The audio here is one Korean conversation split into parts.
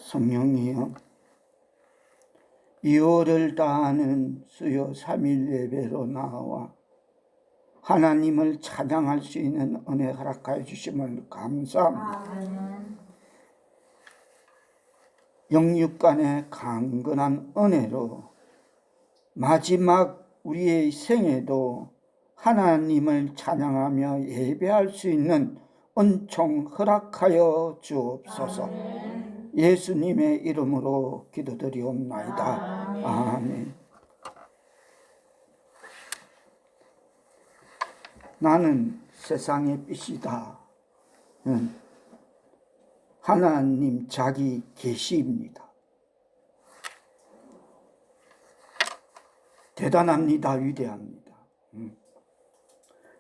성령이여, 2월을 다하는 수요 3일 예배로 나와 하나님을 찬양할 수 있는 은혜 허락하여 주심을 감사합니다. 영육간의 강건한 은혜로 마지막 우리의 생에도 하나님을 찬양하며 예배할 수 있는 은총 허락하여 주옵소서. 예수님의 이름으로 기도드리옵나이다. 아멘. 나는 세상의 빛이다. 하나님 자기 계시입니다. 대단합니다. 위대합니다.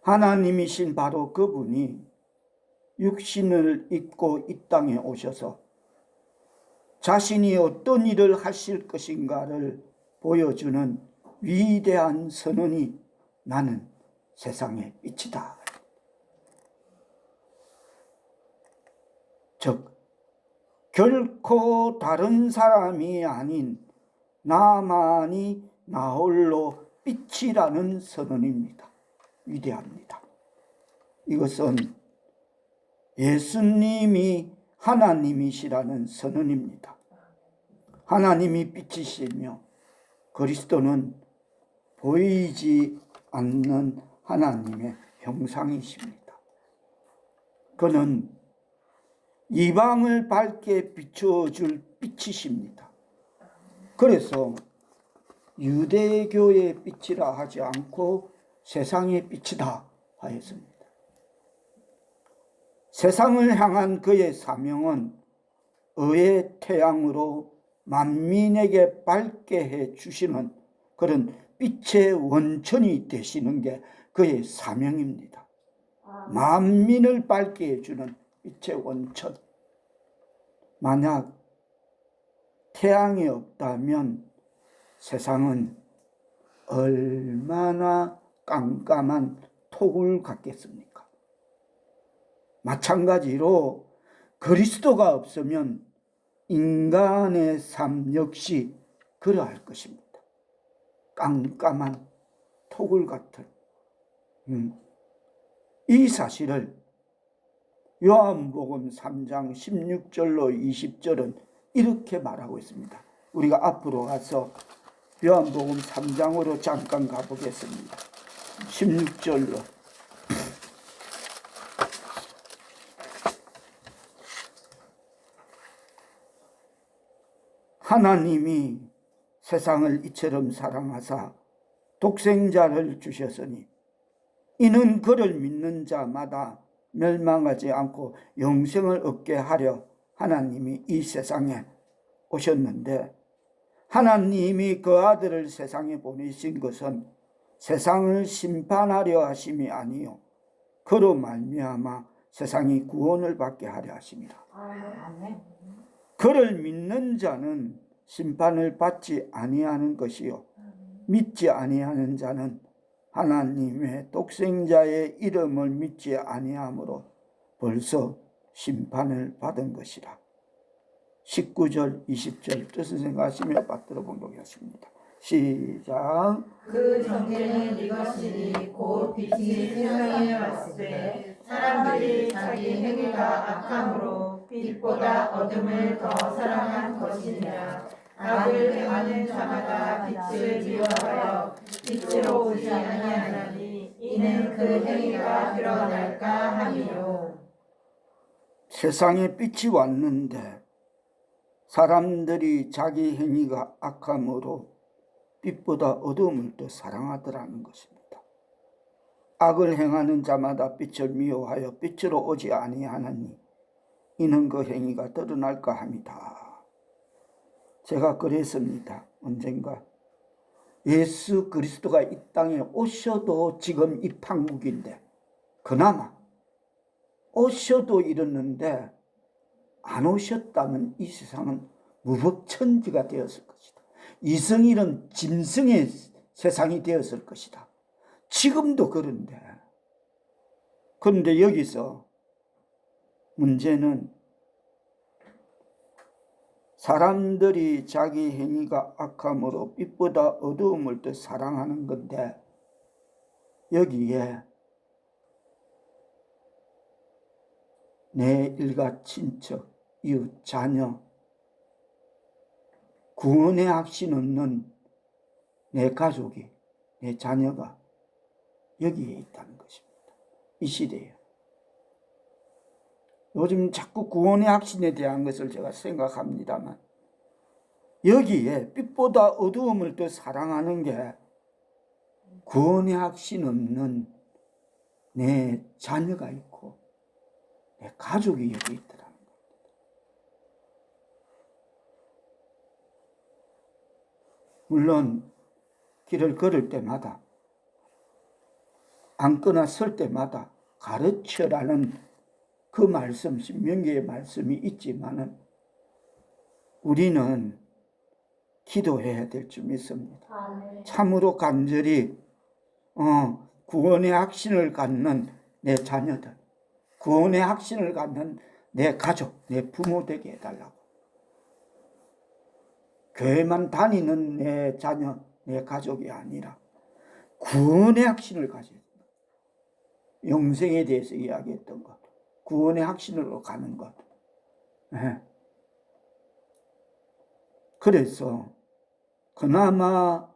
하나님이신 바로 그분이 육신을 입고 이 땅에 오셔서 자신이 어떤 일을 하실 것인가를 보여주는 위대한 선언이 나는 세상의 빛이다. 즉, 결코 다른 사람이 아닌 나만이 나홀로 빛이라는 선언입니다. 위대합니다. 이것은 예수님이 하나님이시라는 선언입니다. 하나님이 빛이시며 그리스도는 보이지 않는 하나님의 형상이십니다. 그는 이방을 밝게 비춰줄 빛이십니다. 그래서 유대교의 빛이라 하지 않고 세상의 빛이다 하였습니다. 세상을 향한 그의 사명은 의의 태양으로 만민에게 밝게 해 주시는 그런 빛의 원천이 되시는 게 그의 사명입니다. 만민을 밝게 해주는 빛의 원천. 만약 태양이 없다면 세상은 얼마나 깜깜한 토굴 같겠습니까? 마찬가지로 그리스도가 없으면 인간의 삶 역시 그러할 것입니다. 깜깜한 토굴 같은 이 사실을 요한복음 3장 16절로 20절은 이렇게 말하고 있습니다. 우리가 앞으로 가서 요한복음 3장으로 잠깐 가보겠습니다. 16절로 하나님이 세상을 이처럼 사랑하사 독생자를 주셨으니 이는 그를 믿는 자마다 멸망하지 않고 영생을 얻게 하려 하나님이 이 세상에 오셨는데, 하나님이 그 아들을 세상에 보내신 것은 세상을 심판하려 하심이 아니요 그로 말미암아 세상이 구원을 받게 하려 하심이라. 그를 믿는 자는 심판을 받지 아니하는 것이요 믿지 아니하는 자는 하나님의 독생자의 이름을 믿지 아니하므로 벌써 심판을 받은 것이라. 19절 20절 뜻을 생각하시며 받들어 봉독하십니다. 시작. 그 정죄는 이것이니 곧 빛이 세상에 왔을 때 사람들이 자기 행위가 악함으로 빛보다 어둠을 더 사랑한 것이니라. 악을 행하는 자마다 빛을 미워하여 빛으로 오지 아니하나니 이는 그 행위가 드러날까 함이요. 세상에 빛이 왔는데 사람들이 자기 행위가 악함으로 빛보다 어둠을 더 사랑하더라는 것입니다. 악을 행하는 자마다 빛을 미워하여 빛으로 오지 아니하나니 이는 그 행위가 드러날까 함이다. 제가 그랬습니다. 언젠가 예수 그리스도가 이 땅에 오셔도 지금 이 판국인데, 그나마 오셔도 이랬는데 안 오셨다면 이 세상은 무법천지가 되었을 것이다. 이승일은 짐승의 세상이 되었을 것이다. 지금도 그런데, 그런데 여기서 문제는 사람들이 자기 행위가 악함으로 빛보다 어두움을 더 사랑하는 건데, 여기에 내 일가 친척, 이웃, 자녀, 구원의 확신 없는 내 가족이, 내 자녀가 여기에 있다는 것입니다. 이 시대에. 요즘 자꾸 구원의 확신에 대한 것을 제가 생각합니다만, 여기에 빛보다 어두움을 더 사랑하는 게 구원의 확신 없는 내 자녀가 있고 내 가족이 여기 있더라는 겁니다. 물론 길을 걸을 때마다, 앉거나 설 때마다 가르쳐라는 그 말씀, 신명기의 말씀이 있지만은 우리는 기도해야 될 줄 믿습니다. 참으로 간절히 구원의 확신을 갖는 내 자녀들, 구원의 확신을 갖는 내 가족, 내 부모 되게 해달라고. 교회만 다니는 내 자녀, 내 가족이 아니라 구원의 확신을 가져야 된다. 영생에 대해서 이야기했던 것, 구원의 확신으로 가는 것. 그래서 그나마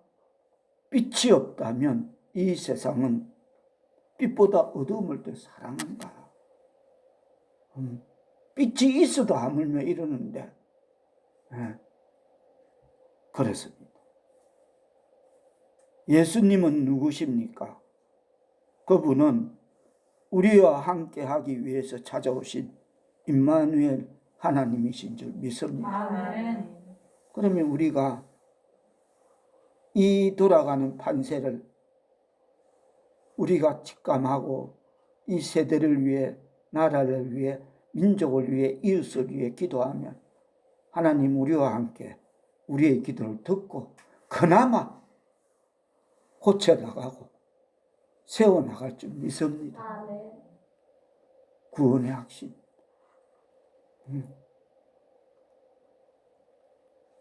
빛이 없다면 이 세상은 빛보다 어두움을 더 사랑한다. 빛이 있어도 하물며 이러는데, 그렇습니다. 예수님은 누구십니까? 그분은 우리와 함께 하기 위해서 찾아오신 임마누엘 하나님이신 줄 믿습니다. 아멘. 그러면 우리가 이 돌아가는 판세를 우리가 직감하고 이 세대를 위해, 나라를 위해, 민족을 위해, 이웃을 위해 기도하면 하나님 우리와 함께 우리의 기도를 듣고 그나마 고쳐나가고 세워나갈 줄 믿습니다. 구원의 확신.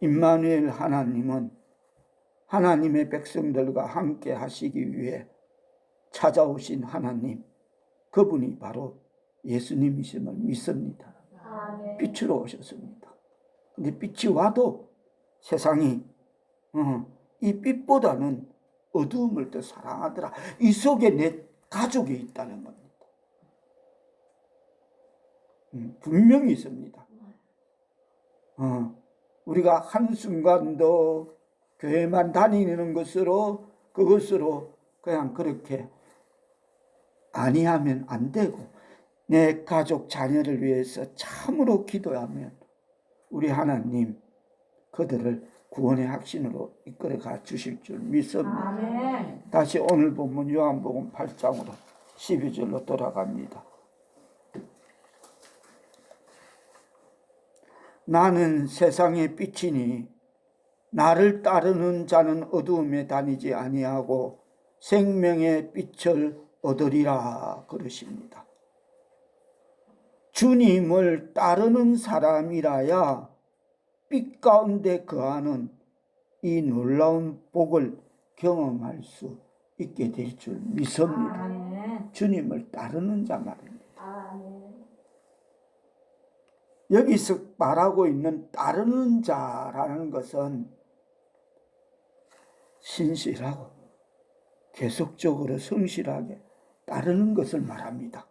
임마누엘 하나님은 하나님의 백성들과 함께 하시기 위해 찾아오신 하나님, 그분이 바로 예수님이심을 믿습니다. 빛으로 오셨습니다. 근데 빛이 와도 세상이 이 빛보다는 어두움을 더 사랑하더라. 이 속에 내 가족이 있다는 겁니다. 분명히 있습니다. 우리가 한순간도 교회만 다니는 것으로, 그것으로 그냥 그렇게 아니하면 안 되고, 내 가족, 자녀를 위해서 참으로 기도하면 우리 하나님 그들을 구원의 확신으로 이끌어가 주실 줄 믿습니다. 아멘. 다시 오늘 본문 요한복음 8장으로 12절로 돌아갑니다. 나는 세상의 빛이니 나를 따르는 자는 어두움에 다니지 아니하고 생명의 빛을 얻으리라 그러십니다. 주님을 따르는 사람이라야 빛 가운데 거하는 이 놀라운 복을 경험할 수 있게 될 줄 믿습니다. 아멘. 주님을 따르는 자 말입니다. 아멘. 여기서 말하고 있는 따르는 자라는 것은 신실하고 계속적으로 성실하게 따르는 것을 말합니다.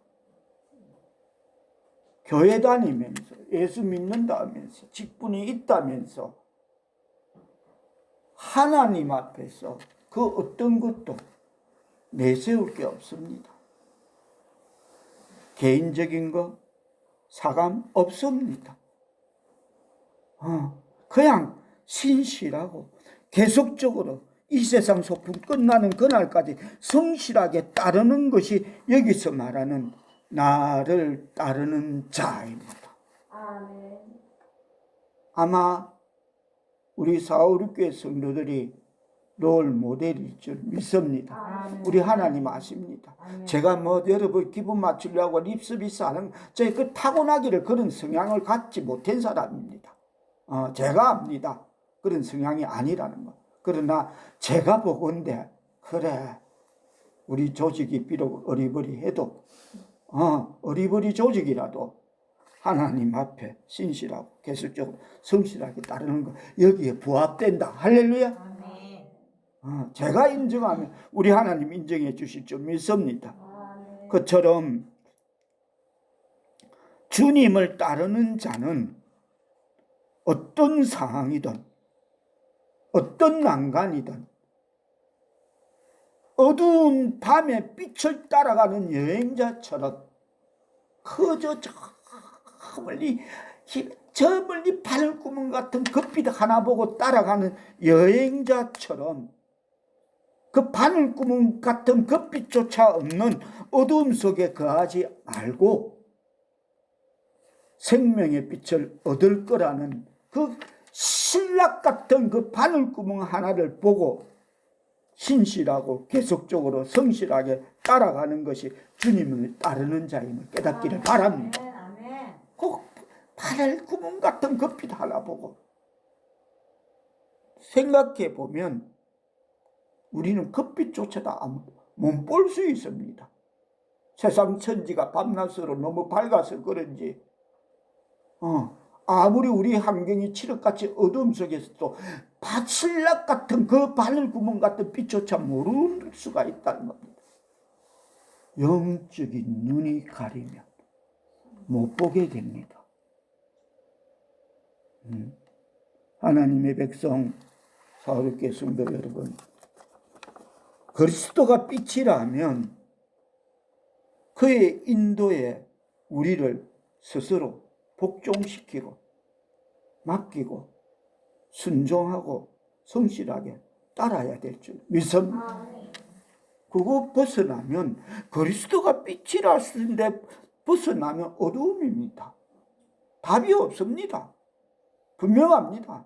교회 다니면서 예수 믿는다면서 직분이 있다면서 하나님 앞에서 그 어떤 것도 내세울 게 없습니다. 개인적인 거 사감 없습니다. 그냥 신실하고 계속적으로 이 세상 소풍 끝나는 그날까지 성실하게 따르는 것이 여기서 말하는 나를 따르는 자입니다. 아멘. 아마 우리 456교회 성도들이 롤 모델일 줄 믿습니다. 아멘. 우리 하나님 아십니다. 아멘. 제가 뭐 여러분 기분 맞추려고 립서비스 하는 제 그 타고나기를 그런 성향을 갖지 못한 사람입니다. 제가 압니다. 그런 성향이 아니라는 거. 그러나 제가 보건대 그래 우리 조직이 비록 어리버리해도 어리버리 조직이라도 하나님 앞에 신실하고 계속적으로 성실하게 따르는 거 여기에 부합된다. 할렐루야. 아멘. 제가 인정하면 우리 하나님 인정해 주실 줄 믿습니다. 아멘. 그처럼 주님을 따르는 자는 어떤 상황이든 어떤 난간이든 어두운 밤에 빛을 따라가는 여행자처럼 그저 저 멀리 바늘구멍 같은 급빛 하나 보고 따라가는 여행자처럼 그 바늘구멍 같은 급빛조차 없는 어두움 속에 거하지 말고 생명의 빛을 얻을 거라는 그 신락 같은 그 바늘구멍 하나를 보고 신실하고 계속적으로 성실하게 따라가는 것이 주님을 따르는 자임을 깨닫기를 바랍니다. 아멘. 꼭 바늘구멍 같은 급빛 하나 보고 생각해 보면 우리는 급빛조차도 못 볼 수 있습니다. 세상 천지가 밤낮으로 너무 밝아서 그런지 아무리 우리 환경이 칠흑같이 어둠 속에서도 바칠락 같은 그 바늘구멍 같은 빛조차 모를 수가 있다는 겁니다. 영적인 눈이 가리면 못 보게 됩니다. 하나님의 백성 사랑하는 성도 여러분, 그리스도가 빛이라면 그의 인도에 우리를 스스로 복종시키고 맡기고 순종하고 성실하게 따라야 될 줄 믿습니다. 그거 벗어나면 그리스도가 빛이라 쓰는데 벗어나면 어두움입니다. 답이 없습니다. 분명합니다.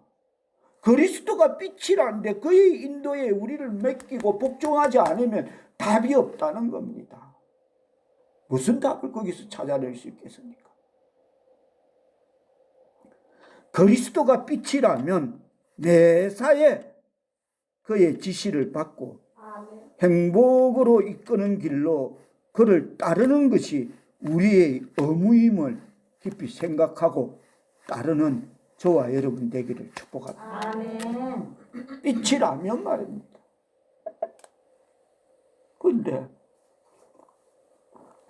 그리스도가 빛이라는데 그의 인도에 우리를 맡기고 복종하지 않으면 답이 없다는 겁니다. 무슨 답을 거기서 찾아낼 수 있겠습니까? 그리스도가 빛이라면 매사에 그의 지시를 받고 행복으로 이끄는 길로 그를 따르는 것이 우리의 의무임을 깊이 생각하고 따르는 저와 여러분 되기를 축복합니다. 아멘. 빛이라면 말입니다. 그런데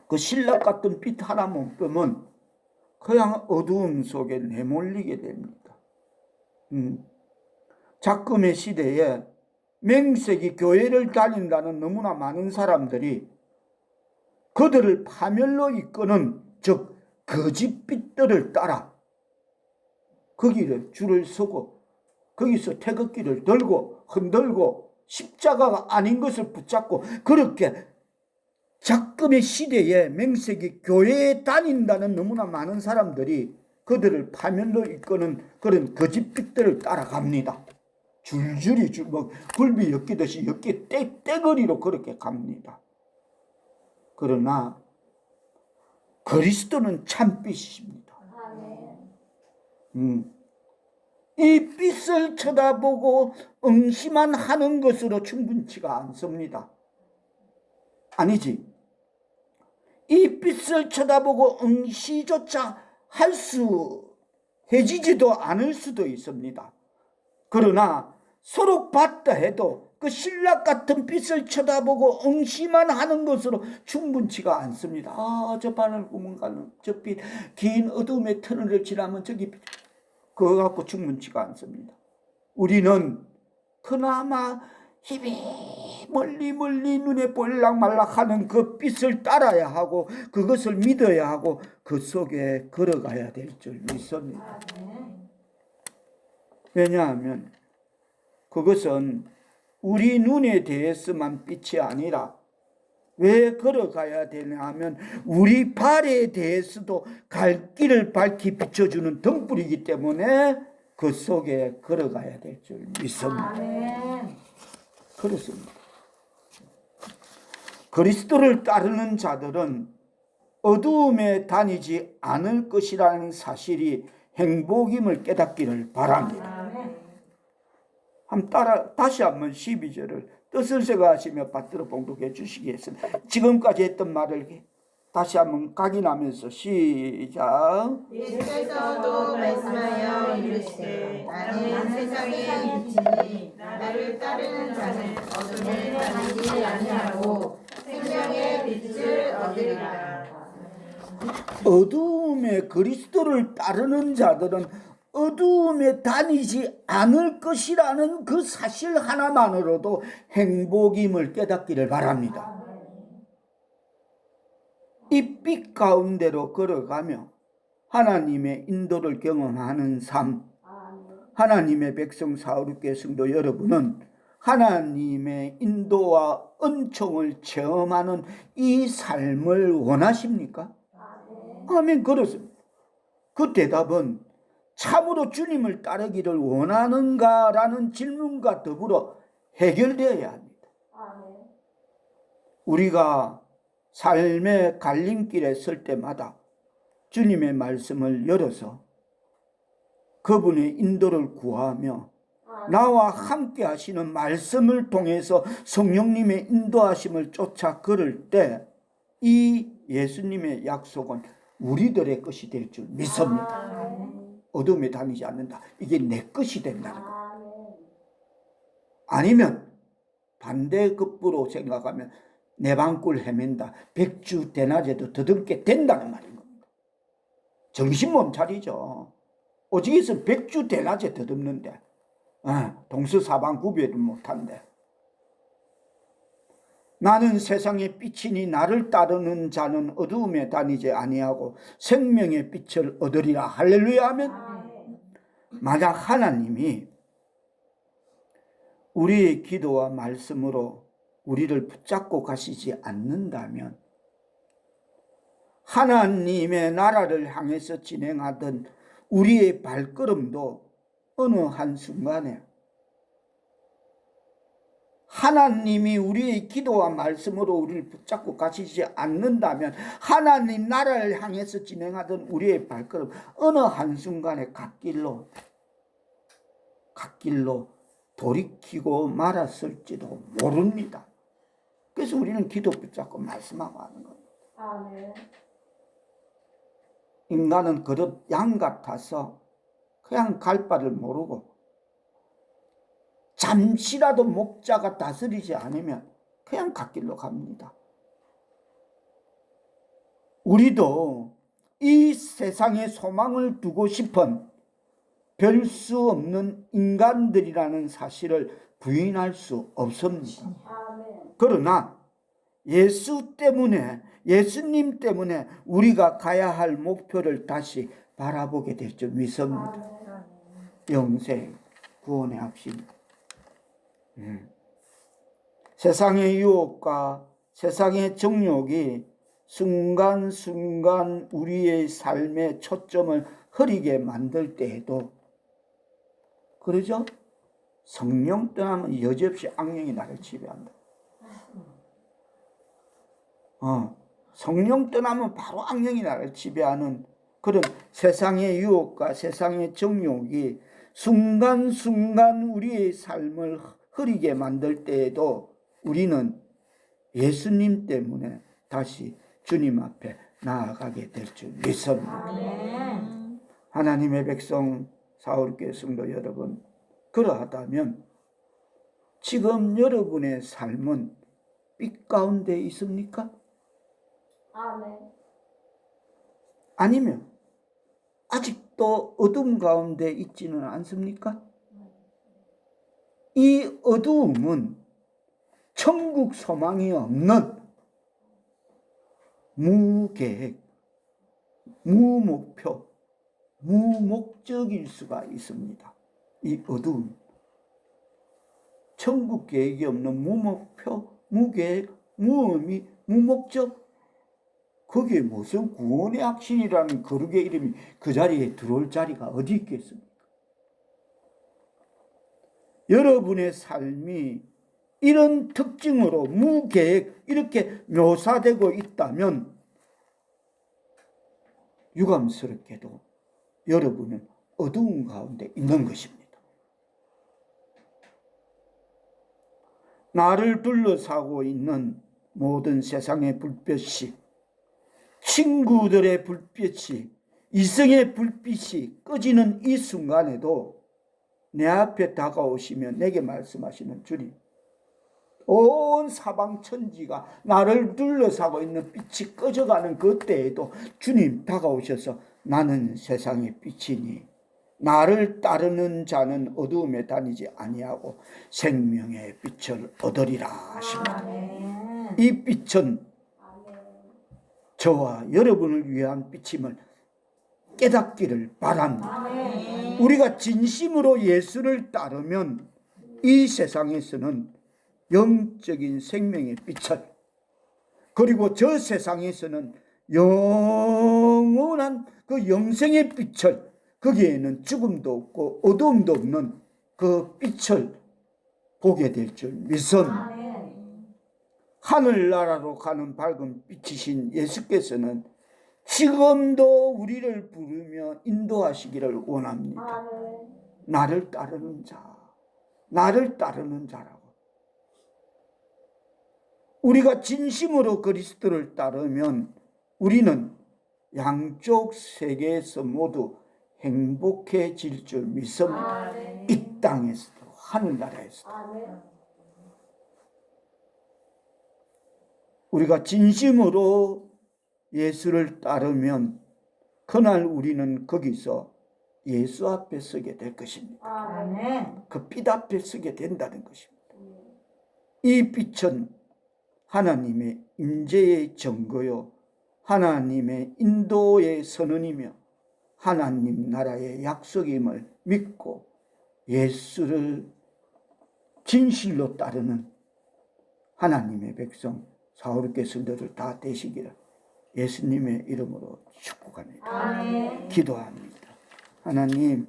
그 신락 같은 빛 하나 못 보면 그냥 어두움 속에 내몰리게 됩니다. 작금의 시대에 맹색이 교회를 다닌다는 너무나 많은 사람들이 그들을 파멸로 이끄는 즉 거짓빛들을 따라 거기를 줄을 서고 거기서 태극기를 들고 흔들고 십자가가 아닌 것을 붙잡고 그렇게 작금의 시대에 맹색이 교회에 다닌다는 너무나 많은 사람들이 그들을 파멸로 이끄는 그런 거짓빛들을 따라갑니다. 줄줄이 굴비 엮이듯이 떼거리로 그렇게 갑니다. 그러나 그리스도는 참빛이십니다. 이 빛을 쳐다보고 응시만 하는 것으로 충분치가 않습니다. 아니지. 이 빛을 쳐다보고 응시조차 해지지도 않을 수도 있습니다. 그러나 서로 봤다 해도 그 신락 같은 빛을 쳐다보고 응시만 하는 것으로 충분치가 않습니다. 저 바늘구멍 가는 저 빛, 긴 어둠의 터널을 지나면 저기 그거 갖고 충분치가 않습니다. 우리는 그나마 힘이 멀리 눈에 볼락말락하는 그 빛을 따라야 하고 그것을 믿어야 하고 그 속에 걸어가야 될 줄 믿습니다. 왜냐하면 그것은 우리 눈에 대해서만 빛이 아니라 왜 걸어가야 되냐 하면 우리 발에 대해서도 갈 길을 밝히 비춰주는 등불이기 때문에 그 속에 걸어가야 될 줄 믿습니다. 그렇습니다. 그리스도를 따르는 자들은 어두움에 다니지 않을 것이라는 사실이 행복임을 깨닫기를 바랍니다. 아멘. 다시 한번 12절을 뜻을 생각하시며 받들어 봉독해 주시겠습니다. 지금까지 했던 말을 다시 한번 각인하면서 시작. 예수께서도 말씀하여 이르시되 나는 세상의 빛이니 나를 따르는 자는 어둠을 다니지 아니하고 생명의 빛을 얻으리라. 어두움에 그리스도를 따르는 자들은 어두움에 다니지 않을 것이라는 그 사실 하나만으로도 행복임을 깨닫기를 바랍니다. 이 빛 가운데로 걸어가며 하나님의 인도를 경험하는 삶, 하나님의 백성 사울교회 성도 여러분은 하나님의 인도와 은총을 체험하는 이 삶을 원하십니까? 아멘. 그렇습니다. 그 대답은 참으로 주님을 따르기를 원하는가라는 질문과 더불어 해결되어야 합니다. 우리가 삶의 갈림길에 설 때마다 주님의 말씀을 열어서 그분의 인도를 구하며 나와 함께 하시는 말씀을 통해서 성령님의 인도하심을 쫓아 걸을 때 이 예수님의 약속은 우리들의 것이 될 줄 믿습니다. 어둠에 다니지 않는다. 이게 내 것이 된다는 것. 아니면 반대급부로 생각하면 내 방꿀 헤맨다. 백주 대낮에도 더듬게 된다는 말인 겁니다. 정신 못 차리죠. 오직에서 백주 대낮에 더듬는데 동서사방 구별을 못한대. 나는 세상의 빛이니 나를 따르는 자는 어두움에 다니지 아니하고 생명의 빛을 얻으리라. 할렐루야 하면 만약 하나님이 우리의 기도와 말씀으로 우리를 붙잡고 가시지 않는다면 하나님의 나라를 향해서 진행하던 우리의 발걸음도 어느 한순간에 하나님이 우리의 기도와 말씀으로 우리를 붙잡고 가시지 않는다면 하나님 나라를 향해서 진행하던 우리의 발걸음 어느 한순간에 갓길로 돌이키고 말았을지도 모릅니다. 그래서 우리는 기도 붙잡고 말씀하고 하는 겁니다. 아멘. 인간은 그릇 양 같아서 그냥 갈 바를 모르고 잠시라도 목자가 다스리지 않으면 그냥 갓길로 갑니다. 우리도 이 세상에 소망을 두고 싶은 별 수 없는 인간들이라는 사실을 부인할 수 없습니다. 그러나 예수님 때문에 우리가 가야 할 목표를 다시 바라보게 될 줄 믿습니다. 영생, 구원의 확신. 세상의 유혹과 세상의 정욕이 순간순간 우리의 삶의 초점을 흐리게 만들 때에도 그러죠? 성령 떠나면 여지없이 악령이 나를 지배한다. 성령 떠나면 바로 악령이 나를 지배하는 그런 세상의 유혹과 세상의 정욕이 순간순간 우리의 삶을 흐리게 만들 때에도 우리는 예수님 때문에 다시 주님 앞에 나아가게 될 줄 믿습니다. 하나님의 백성 사울교회 성도 여러분, 그러하다면 지금 여러분의 삶은 빛 가운데 있습니까? 아니면 아직도 어둠 가운데 있지는 않습니까? 이 어두움은 천국 소망이 없는 무계획, 무목표, 무목적일 수가 있습니다. 이 어두움. 천국 계획이 없는 무목표, 무계획, 무의미, 무목적. 거기에 무슨 구원의 확신이라는 거룩의 이름이 그 자리에 들어올 자리가 어디 있겠습니까? 여러분의 삶이 이런 특징으로 무계획 이렇게 묘사되고 있다면 유감스럽게도 여러분은 어두운 가운데 있는 것입니다. 나를 둘러싸고 있는 모든 세상의 불빛이, 친구들의 불빛이, 이성의 불빛이 꺼지는 이 순간에도 내 앞에 다가오시면 내게 말씀하시는 주님, 온 사방 천지가 나를 둘러싸고 있는 빛이 꺼져가는 그때에도 주님 다가오셔서 나는 세상의 빛이니 나를 따르는 자는 어두움에 다니지 아니하고 생명의 빛을 얻으리라 하십니다. 이 빛은 저와 여러분을 위한 빛임을 깨닫기를 바랍니다. 우리가 진심으로 예수를 따르면 이 세상에서는 영적인 생명의 빛을, 그리고 저 세상에서는 영원한 그 영생의 빛을, 거기에는 죽음도 없고 어두움도 없는 그 빛을 보게 될 줄 믿습니다. 하늘나라로 가는 밝은 빛이신 예수께서는 지금도 우리를 부르며 인도하시기를 원합니다. 나를 따르는 자, 나를 따르는 자라고. 우리가 진심으로 그리스도를 따르면 우리는 양쪽 세계에서 모두 행복해질 줄 믿습니다. 이 땅에서도 하늘나라에서도. 우리가 진심으로 예수를 따르면 그날 우리는 거기서 예수 앞에 서게 될 것입니다. 그 빛 앞에 서게 된다는 것입니다. 이 빛은 하나님의 임재의 증거요, 하나님의 인도의 선언이며 하나님 나라의 약속임을 믿고 예수를 진실로 따르는 하나님의 백성 사울교회 성도들 다 되시기를 예수님의 이름으로 축복합니다. 기도합니다. 하나님,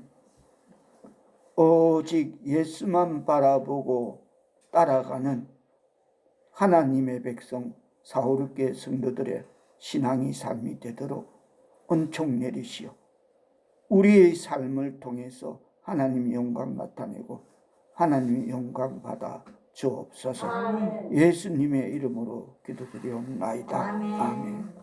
오직 예수만 바라보고 따라가는 하나님의 백성 사울교회 성도들의 신앙의 삶이 되도록 은총 내리시오. 우리의 삶을 통해서 하나님 영광 나타내고 하나님 영광 받아 주옵소서. 예수님의 이름으로 기도드리옵나이다. 아멘.